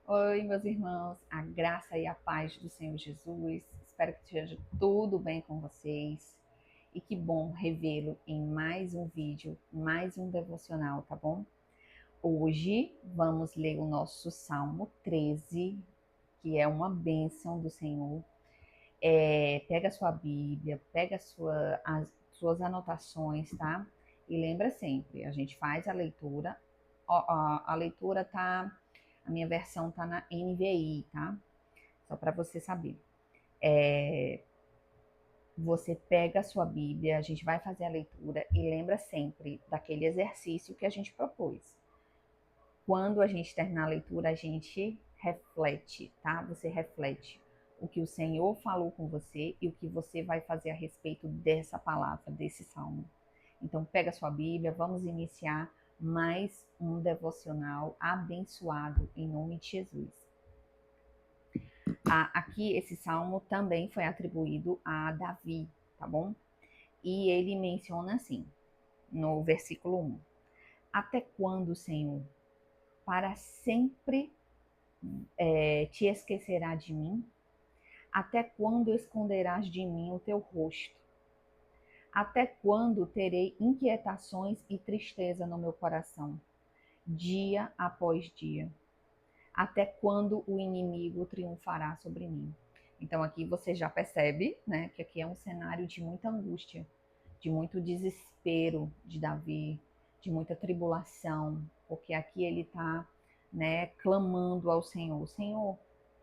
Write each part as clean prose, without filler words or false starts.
Oi, meus irmãos, a graça e a paz do Senhor Jesus. Espero que esteja tudo bem com vocês. E que bom revê-lo em mais um vídeo, mais um devocional, tá bom? Hoje vamos ler o nosso Salmo 13, que é uma bênção do Senhor. Pega a sua Bíblia, pega as suas anotações, tá? E lembra sempre, a gente faz a leitura. A leitura tá, a minha versão tá na NVI, tá? Só para você saber. Você pega a sua Bíblia, a gente vai fazer a leitura e lembra sempre daquele exercício que a gente propôs. Quando a gente terminar a leitura, a gente reflete, tá? Você reflete o que o Senhor falou com você e o que você vai fazer a respeito dessa palavra, desse salmo. Então, pega a sua Bíblia, vamos iniciar mais um devocional abençoado em nome de Jesus. Aqui, esse salmo também foi atribuído a Davi, tá bom? E ele menciona assim, no versículo 1: Até quando, Senhor, para sempre te esquecerá de mim? Até quando esconderás de mim o teu rosto? Até quando terei inquietações e tristeza no meu coração, dia após dia? Até quando o inimigo triunfará sobre mim? Então aqui você já percebe, né, que aqui é um cenário de muita angústia, de muito desespero de Davi, de muita tribulação, porque aqui ele está, né, clamando ao Senhor: Senhor,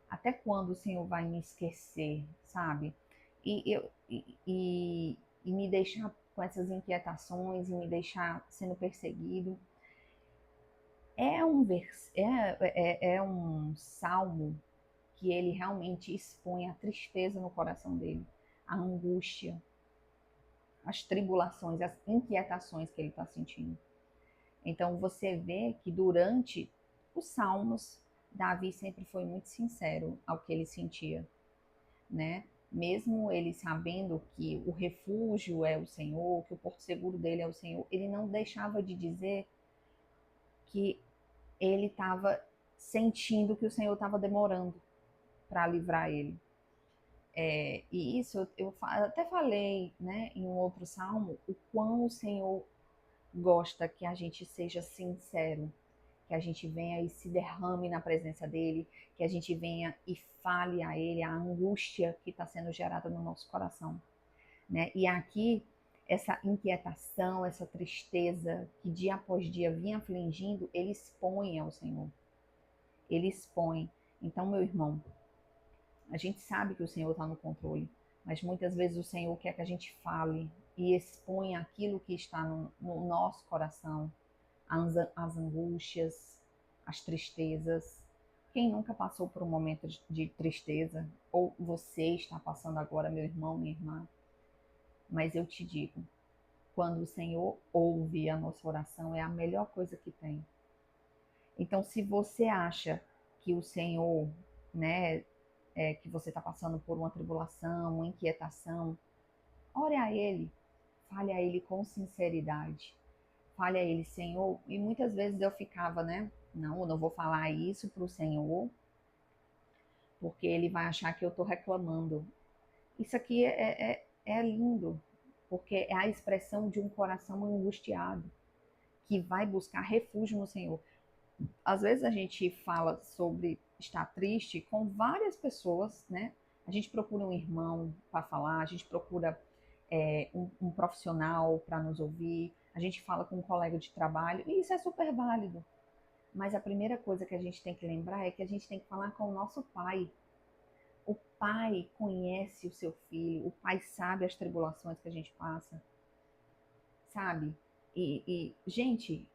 até quando o Senhor vai me esquecer, sabe? E me deixar com essas inquietações e me deixar sendo perseguido. É um salmo que ele realmente expõe a tristeza no coração dele, a angústia, as tribulações, as inquietações que ele está sentindo. Então você vê que durante os salmos, Davi sempre foi muito sincero ao que ele sentia, né? Mesmo ele sabendo que o refúgio é o Senhor, que o porto seguro dele é o Senhor, ele não deixava de dizer que ele estava sentindo que o Senhor estava demorando para livrar ele. E isso eu até falei, né, em um outro salmo, o quão o Senhor gosta que a gente seja sincero, que a gente venha e se derrame na presença dele, que a gente venha e fale a ele a angústia que está sendo gerada no nosso coração, né? E aqui essa inquietação, essa tristeza que dia após dia vinha afligindo, ele expõe ao Senhor. Ele expõe. Então, meu irmão, a gente sabe que o Senhor está no controle, mas muitas vezes o Senhor quer que a gente fale e exponha aquilo que está no nosso coração, as angústias, as tristezas. Quem nunca passou por um momento de tristeza? Ou você está passando agora, meu irmão, minha irmã? Mas eu te digo, quando o Senhor ouve a nossa oração, é a melhor coisa que tem. Então, se você acha que o Senhor, né, que você está passando por uma tribulação, uma inquietação, ore a Ele, fale a Ele com sinceridade. Fale a Ele, Senhor. E muitas vezes eu ficava, né? Não, eu não vou falar isso para o Senhor, porque Ele vai achar que eu estou reclamando. Isso aqui é lindo, porque é a expressão de um coração angustiado, que vai buscar refúgio no Senhor. Às vezes a gente fala sobre estar triste com várias pessoas, né? A gente procura um irmão para falar, a gente procura um profissional para nos ouvir, a gente fala com um colega de trabalho, e isso é super válido. Mas a primeira coisa que a gente tem que lembrar é que a gente tem que falar com o nosso pai. O pai conhece o seu filho, o pai sabe as tribulações que a gente passa, sabe? Gente,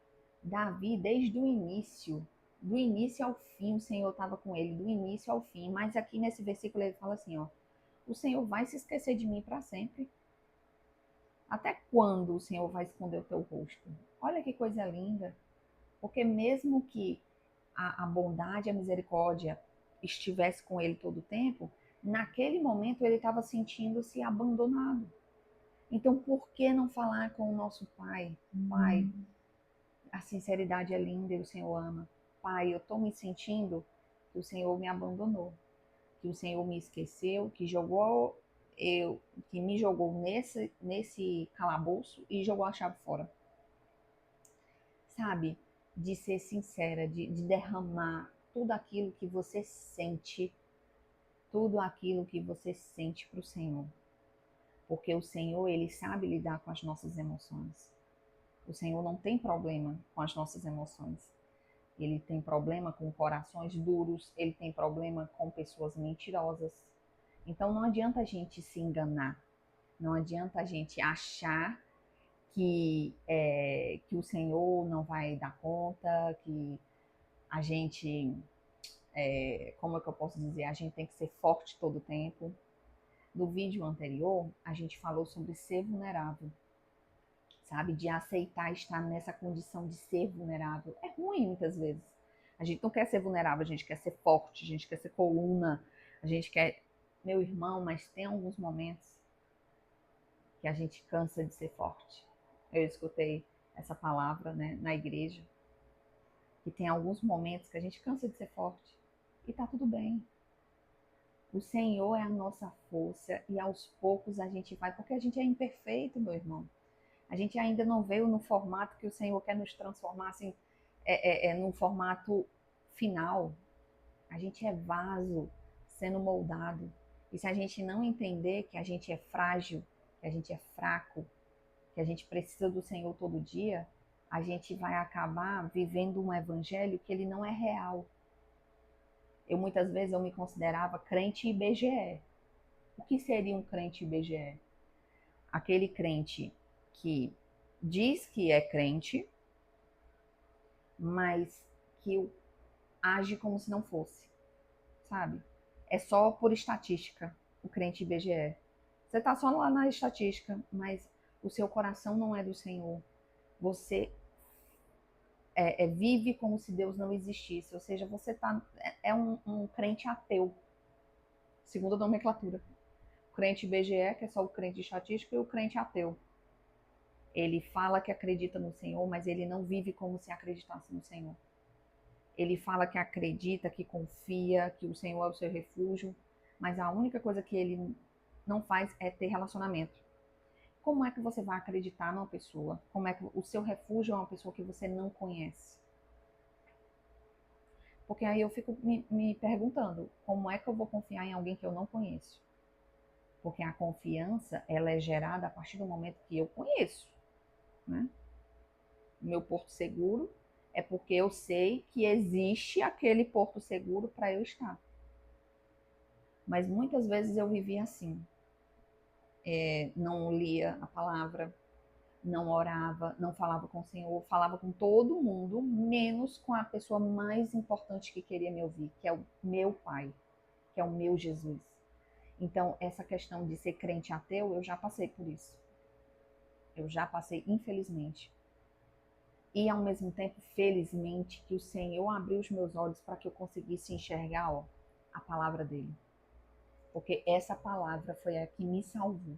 Davi, desde o início, do início ao fim, o Senhor estava com ele, do início ao fim. Mas aqui nesse versículo ele fala assim, ó: o Senhor vai se esquecer de mim para sempre? Até quando o Senhor vai esconder o teu rosto? Olha que coisa linda. Porque mesmo que a bondade e a misericórdia estivesse com ele todo o tempo, naquele momento ele estava sentindo-se abandonado. Então, por que não falar com o nosso Pai? Pai, a sinceridade é linda e o Senhor ama. Pai, eu estou me sentindo que o Senhor me abandonou, que o Senhor me esqueceu, que me jogou nesse calabouço e jogou a chave fora. Sabe? De ser sincera, de derramar tudo aquilo que você sente, tudo aquilo que você sente para o Senhor. Porque o Senhor, Ele sabe lidar com as nossas emoções. O Senhor não tem problema com as nossas emoções. Ele tem problema com corações duros, ele tem problema com pessoas mentirosas. Então não adianta a gente se enganar, não adianta a gente achar que o Senhor não vai dar conta, que a gente, como é que eu posso dizer, a gente tem que ser forte todo o tempo. No vídeo anterior, a gente falou sobre ser vulnerável, sabe? De aceitar estar nessa condição de ser vulnerável. É ruim muitas vezes. A gente não quer ser vulnerável, a gente quer ser forte, a gente quer ser coluna, a gente quer, meu irmão, mas tem alguns momentos que a gente cansa de ser forte. Eu escutei essa palavra, né, na igreja, que tem alguns momentos que a gente cansa de ser forte e tá tudo bem. O Senhor é a nossa força e aos poucos a gente vai, porque a gente é imperfeito, meu irmão. A gente ainda não veio no formato que o Senhor quer nos transformar, assim, num formato final. A gente é vaso sendo moldado. E se a gente não entender que a gente é frágil, que a gente é fraco, que a gente precisa do Senhor todo dia, a gente vai acabar vivendo um evangelho que ele não é real. Muitas vezes eu me considerava crente IBGE. O que seria um crente IBGE? Aquele crente que diz que é crente, mas que age como se não fosse, sabe? É só por estatística, o crente IBGE. Você está só lá na estatística, mas o seu coração não é do Senhor. Você vive como se Deus não existisse, ou seja, você é um crente ateu, segundo a nomenclatura. O crente IBGE, que é só o crente estatístico, e o crente ateu. Ele fala que acredita no Senhor, mas ele não vive como se acreditasse no Senhor. Ele fala que acredita, que confia, que o Senhor é o seu refúgio, mas a única coisa que ele não faz é ter relacionamento. Como é que você vai acreditar numa pessoa? Como é que o seu refúgio é uma pessoa que você não conhece? Porque aí eu fico me perguntando, como é que eu vou confiar em alguém que eu não conheço? Porque a confiança, ela é gerada a partir do momento que eu conheço, né? Meu porto seguro é porque eu sei que existe aquele porto seguro para eu estar. Mas muitas vezes eu vivia assim. Não lia a palavra, não orava, não falava com o Senhor, falava com todo mundo, menos com a pessoa mais importante que queria me ouvir, que é o meu Pai, que é o meu Jesus. Então, essa questão de ser crente ateu, eu já passei por isso. Eu já passei, infelizmente. E, ao mesmo tempo, felizmente, que o Senhor abriu os meus olhos para que eu conseguisse enxergar, a palavra dele. Porque essa palavra foi a que me salvou.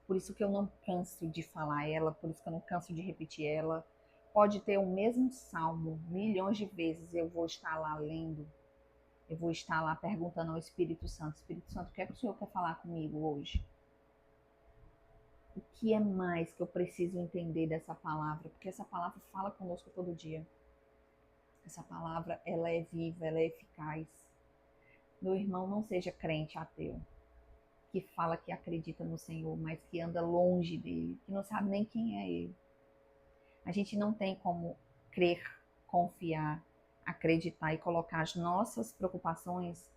Por isso que eu não canso de falar ela, por isso que eu não canso de repetir ela. Pode ter o mesmo salmo milhões de vezes, eu vou estar lá lendo, eu vou estar lá perguntando ao Espírito Santo, Espírito Santo, o que é que o Senhor quer falar comigo hoje? O que é mais que eu preciso entender dessa palavra? Porque essa palavra fala conosco todo dia. Essa palavra, ela é viva, ela é eficaz. Meu irmão, não seja crente ateu, que fala que acredita no Senhor, mas que anda longe dele, que não sabe nem quem é ele. A gente não tem como crer, confiar, acreditar e colocar as nossas preocupações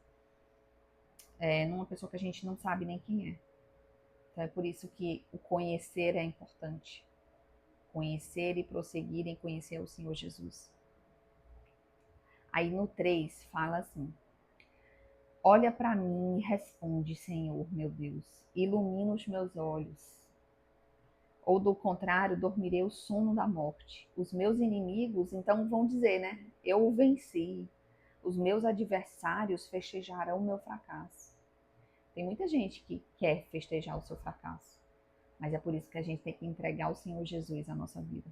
numa pessoa que a gente não sabe nem quem é. Então é por isso que o conhecer é importante. Conhecer e prosseguir em conhecer o Senhor Jesus. Aí no 3 fala assim: olha para mim e responde, Senhor, meu Deus, ilumina os meus olhos. Ou do contrário, dormirei o sono da morte. Os meus inimigos, então, vão dizer, né? Eu o venci. Os meus adversários festejarão o meu fracasso. Tem muita gente que quer festejar o seu fracasso. Mas é por isso que a gente tem que entregar ao Senhor Jesus a nossa vida.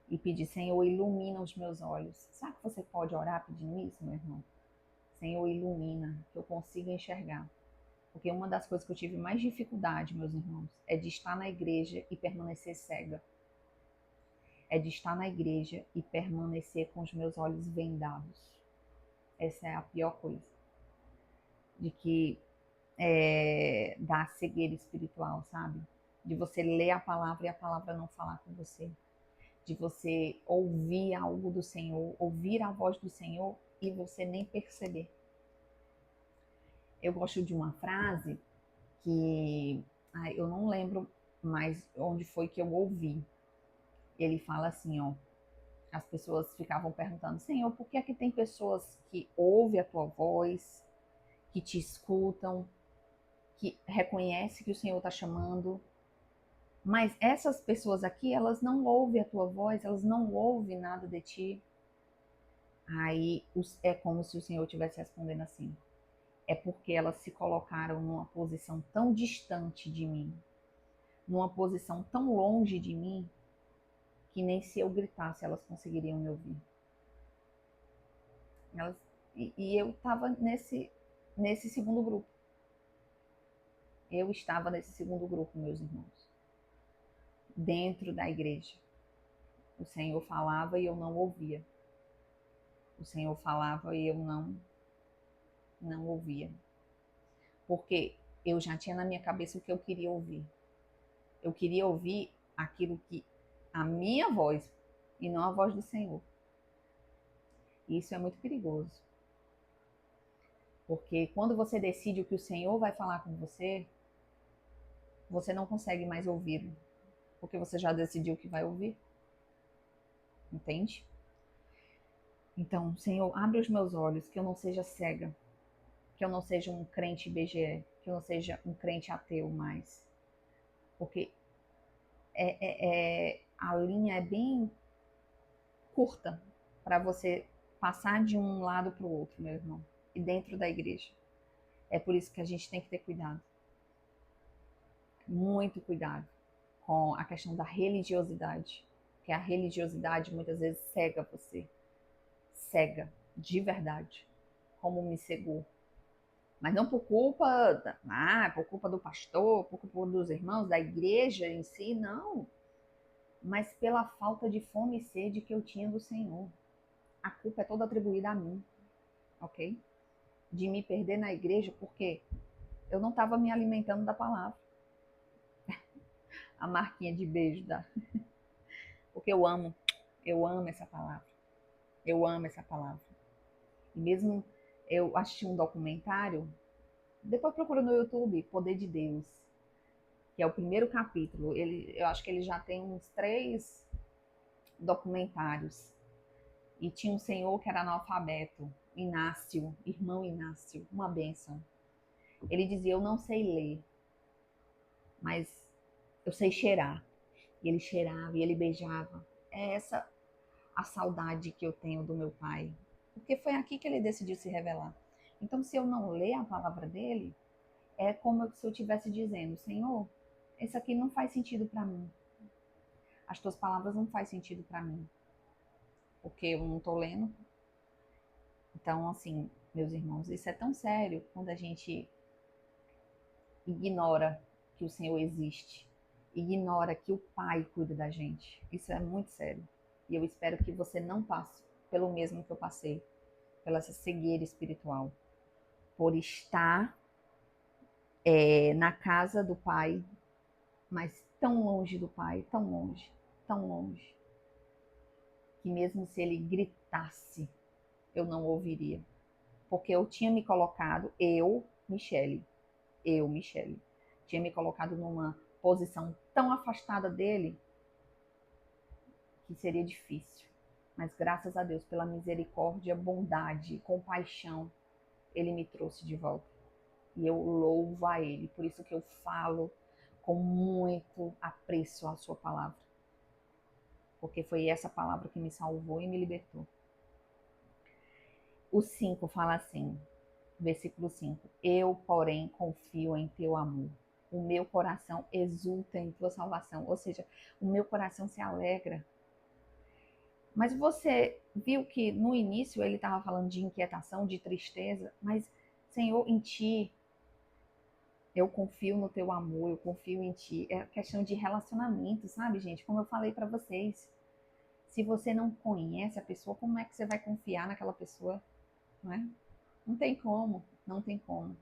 E pedir, Senhor, ilumina os meus olhos. Sabe que você pode orar pedindo isso, meu irmão? Senhor, ilumina, que eu consiga enxergar. Porque uma das coisas que eu tive mais dificuldade, meus irmãos, é de estar na igreja e permanecer cega. É de estar na igreja e permanecer com os meus olhos vendados. Essa é a pior coisa. De que da cegueira espiritual, sabe? De você ler a palavra e a palavra não falar com você. De você ouvir algo do Senhor, ouvir a voz do Senhor e você nem perceber. Eu gosto de uma frase que eu não lembro mais onde foi que eu ouvi. Ele fala assim, ó, as pessoas ficavam perguntando, Senhor, por que é que tem pessoas que ouvem a tua voz, que te escutam, que reconhecem que o Senhor está chamando, mas essas pessoas aqui, elas não ouvem a tua voz, elas não ouvem nada de ti. Aí é como se o Senhor estivesse respondendo assim, é porque elas se colocaram numa posição tão distante de mim, numa posição tão longe de mim, que nem se eu gritasse elas conseguiriam me ouvir. E eu estava nesse segundo grupo. Eu estava nesse segundo grupo, meus irmãos. Dentro da igreja. O Senhor falava e eu não ouvia. O Senhor falava e eu não ouvia. Porque eu já tinha na minha cabeça o que eu queria ouvir. Eu queria ouvir aquilo que a minha voz e não a voz do Senhor. E isso é muito perigoso. Porque quando você decide o que o Senhor vai falar com você, você não consegue mais ouvi-lo. Porque você já decidiu o que vai ouvir. Entende? Então, Senhor, abre os meus olhos, que eu não seja cega. Que eu não seja um crente BGE. Que eu não seja um crente ateu mais. Porque a linha é bem curta para você passar de um lado para o outro, meu irmão. E dentro da igreja. É por isso que a gente tem que ter cuidado. Muito cuidado com a questão da religiosidade. Porque a religiosidade muitas vezes cega você. Cega, de verdade. Como me cegou. Mas não por culpa, por culpa do pastor, por culpa dos irmãos, da igreja em si, não. Mas pela falta de fome e sede que eu tinha do Senhor. A culpa é toda atribuída a mim, ok? De me perder na igreja porque eu não estava me alimentando da palavra. A marquinha de beijo da... Porque eu amo essa palavra. Eu amo essa palavra. E mesmo eu assisti um documentário, depois procura no YouTube, Poder de Deus, que é o primeiro capítulo. Eu acho que ele já tem uns 3 documentários. E tinha um senhor que era analfabeto, Inácio, irmão Inácio, uma bênção. Ele dizia, eu não sei ler, mas eu sei cheirar. E ele cheirava e ele beijava. É essa a saudade que eu tenho do meu pai. Porque foi aqui que ele decidiu se revelar. Então, se eu não ler a palavra dele, é como se eu estivesse dizendo, Senhor, isso aqui não faz sentido para mim. As tuas palavras não fazem sentido para mim. Porque eu não estou lendo. Então, assim, meus irmãos, isso é tão sério quando a gente ignora que o Senhor existe. Ignora que o Pai cuida da gente. Isso é muito sério. E eu espero que você não passe pelo mesmo que eu passei. Pela essa cegueira espiritual. Por estar na casa do Pai, mas tão longe do Pai, tão longe, que mesmo se ele gritasse, eu não ouviria. Porque eu tinha me colocado, Michele, tinha me colocado numa posição tão afastada dele que seria difícil. Mas graças a Deus, pela misericórdia, bondade, compaixão, ele me trouxe de volta. E eu louvo a ele. Por isso que eu falo com muito apreço a sua palavra. Porque foi essa palavra que me salvou e me libertou. O 5 fala assim, versículo 5. Eu, porém, confio em teu amor. O meu coração exulta em tua salvação. Ou seja, o meu coração se alegra. Mas você viu que no início ele estava falando de inquietação, de tristeza, mas Senhor, em ti eu confio no teu amor, eu confio em ti. É questão de relacionamento, sabe, gente? Como eu falei para vocês, se você não conhece a pessoa, como é que você vai confiar naquela pessoa, não é? Não tem como, não tem como.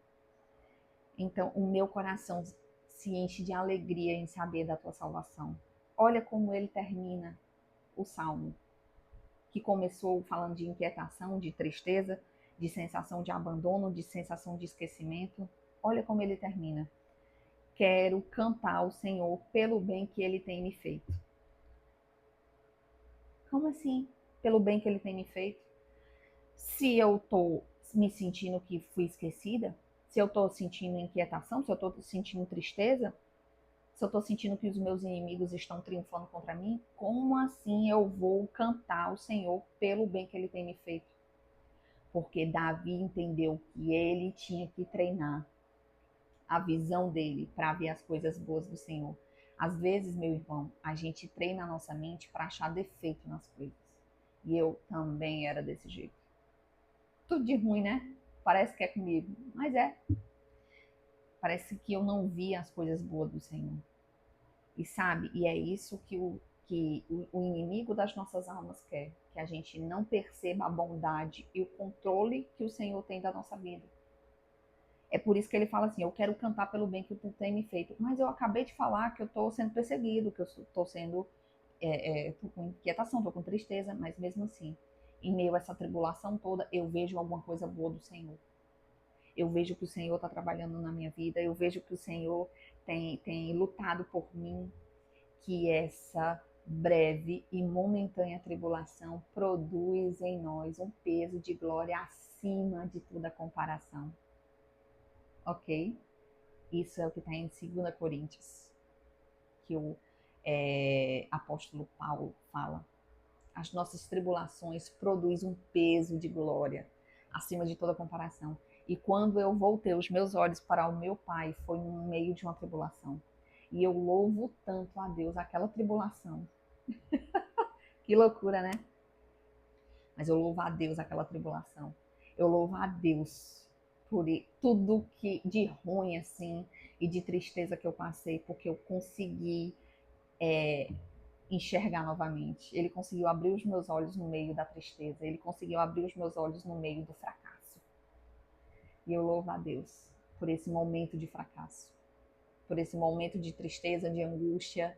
Então, o meu coração se enche de alegria em saber da tua salvação. Olha como ele termina o salmo, que começou falando de inquietação, de tristeza, de sensação de abandono, de sensação de esquecimento. Olha como ele termina. Quero cantar ao Senhor pelo bem que ele tem me feito. Como assim? Pelo bem que ele tem me feito? Se eu estou me sentindo que fui esquecida, se eu estou sentindo inquietação, se eu estou sentindo tristeza, se eu estou sentindo que os meus inimigos estão triunfando contra mim, como assim eu vou cantar ao Senhor pelo bem que ele tem me feito? Porque Davi entendeu que ele tinha que treinar a visão dele para ver as coisas boas do Senhor. Às vezes, meu irmão, a gente treina a nossa mente para achar defeito nas coisas. E eu também era desse jeito. Tudo de ruim, né? Parece que é comigo, mas é. Parece que eu não via as coisas boas do Senhor. E sabe, e é isso que o inimigo das nossas almas quer, que a gente não perceba a bondade e o controle que o Senhor tem da nossa vida. É por isso que ele fala assim, eu quero cantar pelo bem que tu tem me feito. Mas eu acabei de falar que eu estou sendo perseguido, que eu estou sendo, tô com inquietação, estou com tristeza, mas mesmo assim, em meio a essa tribulação toda, eu vejo alguma coisa boa do Senhor. Eu vejo que o Senhor está trabalhando na minha vida, eu vejo que o Senhor tem lutado por mim, que essa breve e momentânea tribulação produz em nós um peso de glória acima de toda comparação. Ok? Isso é o que está em 2 Coríntios, que o apóstolo Paulo fala. As nossas tribulações produzem um peso de glória acima de toda comparação. E quando eu voltei os meus olhos para o meu Pai, foi no meio de uma tribulação. E eu louvo tanto a Deus aquela tribulação. Que loucura, né? Mas eu louvo a Deus aquela tribulação. Eu louvo a Deus por tudo que de ruim assim e de tristeza que eu passei, porque eu consegui enxergar novamente. Ele conseguiu abrir os meus olhos no meio da tristeza. Ele conseguiu abrir os meus olhos no meio do fracasso. E eu louvo a Deus por esse momento de fracasso, por esse momento de tristeza, de angústia,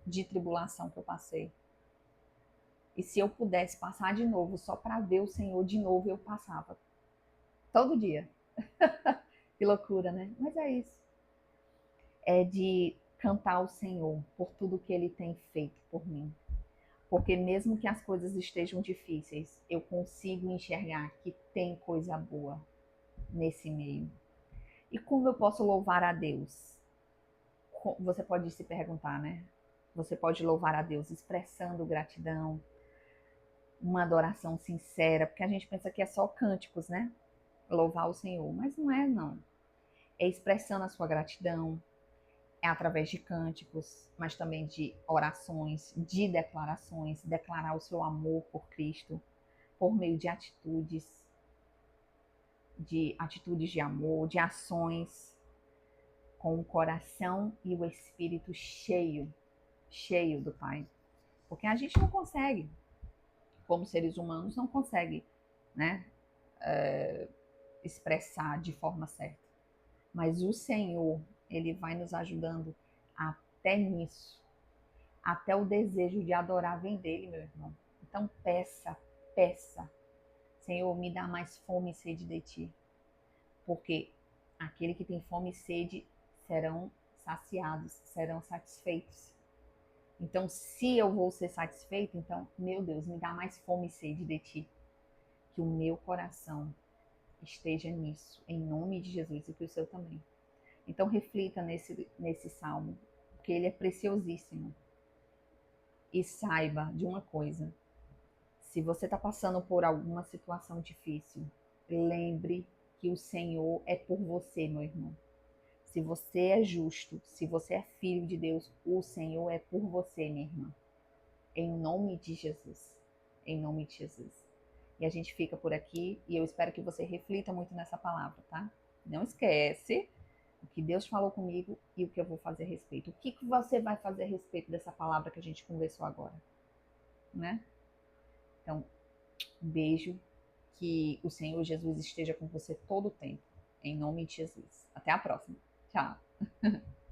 de tribulação que eu passei. E se eu pudesse passar de novo só para ver o Senhor de novo, eu passava. Todo dia. Que loucura, né? Mas é isso. É de cantar ao Senhor por tudo que Ele tem feito por mim. Porque mesmo que as coisas estejam difíceis, eu consigo enxergar que tem coisa boa nesse meio. E como eu posso louvar a Deus? Você pode se perguntar, né? Você pode louvar a Deus expressando gratidão, uma adoração sincera, porque a gente pensa que é só cânticos, né? Louvar o Senhor, mas não é, não. É expressando a sua gratidão, é através de cânticos, mas também de orações, de declarações, declarar o seu amor por Cristo, por meio de atitudes de amor, de ações, com o coração e o espírito cheio do Pai. Porque a gente não consegue, como seres humanos, não consegue, né, expressar de forma certa. Mas o Senhor, Ele vai nos ajudando até nisso, até o desejo de adorar vem dele, meu irmão. Então peça. Senhor, me dá mais fome e sede de ti. Porque aquele que tem fome e sede serão saciados, serão satisfeitos. Então, se eu vou ser satisfeito, então, meu Deus, me dá mais fome e sede de ti. Que o meu coração esteja nisso, em nome de Jesus, e que o seu também. Então, reflita nesse salmo, porque ele é preciosíssimo. E saiba de uma coisa: se você está passando por alguma situação difícil, lembre que o Senhor é por você, meu irmão. Se você é justo, se você é filho de Deus, o Senhor é por você, minha irmã. Em nome de Jesus. em nome de Jesus. E a gente fica por aqui e eu espero que você reflita muito nessa palavra, tá? Não esquece o que Deus falou comigo e o que eu vou fazer a respeito. O que você vai fazer a respeito dessa palavra que a gente conversou agora, né? Então, um beijo, que o Senhor Jesus esteja com você todo o tempo. Em nome de Jesus. Até a próxima. Tchau.